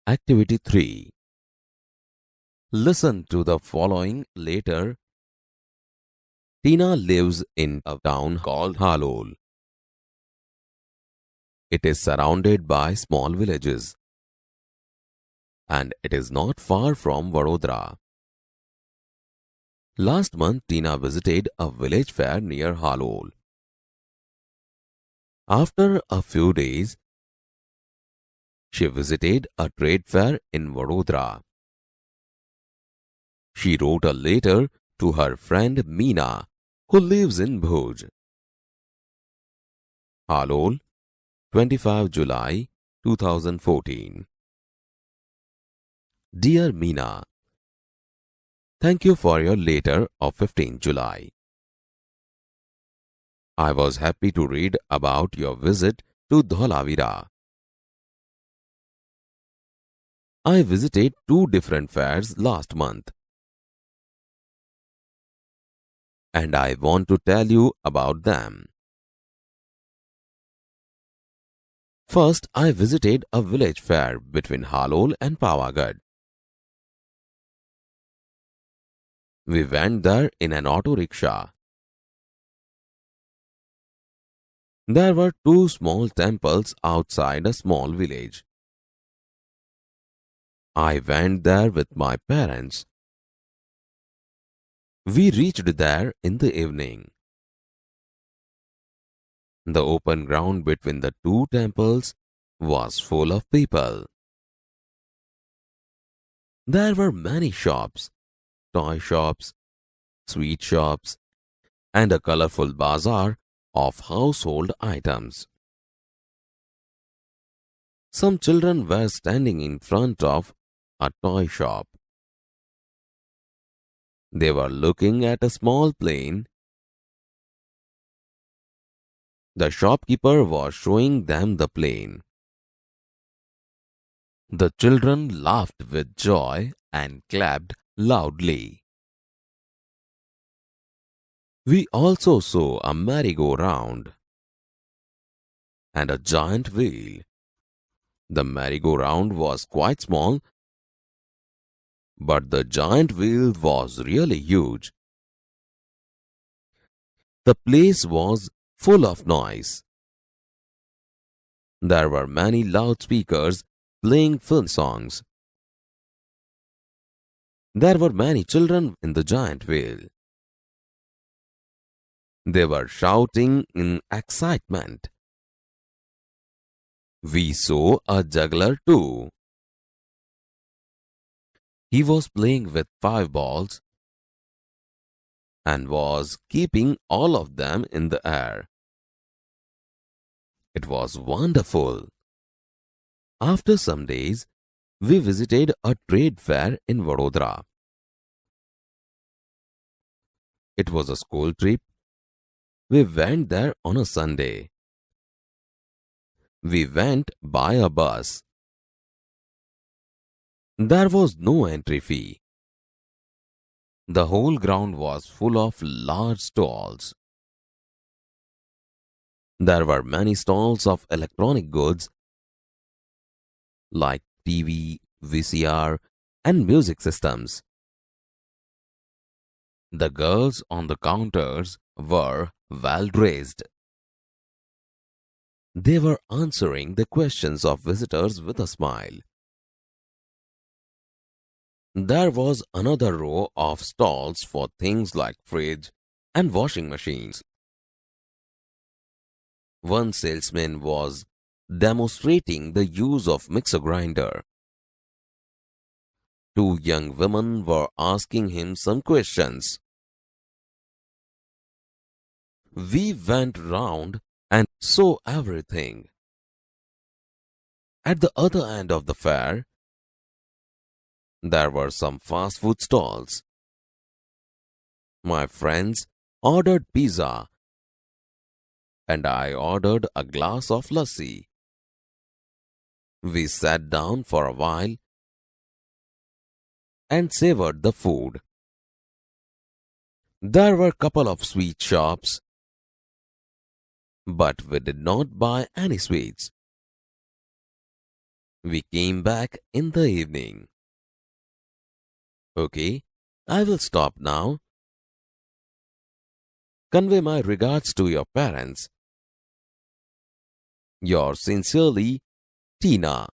Activity 3. Listen to the following later. Tina lives in a town called Halol. It is surrounded by small villages, and it is not far from Vadodara. Last month, Tina visited a village fair near Halol. After a few days, she visited a trade fair in Vadodara. She wrote a letter to her friend Meena, who lives in Bhuj. Halol, 25 July 2014. Dear Meena, thank you for your letter of 15 July. I was happy to read about your visit to Dholavira. I visited 2 different fairs last month, and I want to tell you about them. First, I visited a village fair between Halol and Pavagad. We went there in an auto rickshaw. There were 2 small temples outside a small village. I went there with my parents. We reached there in the evening. The open ground between the 2 temples was full of people. There were many shops, toy shops, sweet shops, and a colorful bazaar of household items. Some children were standing in front of a toy shop. They were looking at a small plane. The shopkeeper was showing them the plane. The children laughed with joy and clapped loudly. We also saw a merry-go-round and a giant wheel. The merry-go-round was quite small, but the giant wheel was really huge. The place was full of noise. There were many loudspeakers playing film songs. There were many children in the giant wheel. They were shouting in excitement. We saw a juggler too. He was playing with 5 balls and was keeping all of them in the air. It was wonderful. After some days, we visited a trade fair in Vadodara. It was a school trip. We went there on a Sunday. We went by a bus. There was no entry fee. The whole ground was full of large stalls. There were many stalls of electronic goods like TV, VCR, and music systems. The girls on the counters were well dressed. They were answering the questions of visitors with a smile. There was another row of stalls for things like fridge and washing machines. One salesman was demonstrating the use of mixer grinder. 2 young women were asking him some questions. We went round and saw everything. At the other end of the fair, there were some fast food stalls. My friends ordered pizza, and I ordered a glass of lassi. We sat down for a while and savored the food. There were a couple of sweet shops, but we did not buy any sweets. We came back in the evening. Okay, I will stop now. Convey my regards to your parents. Yours sincerely, Tina.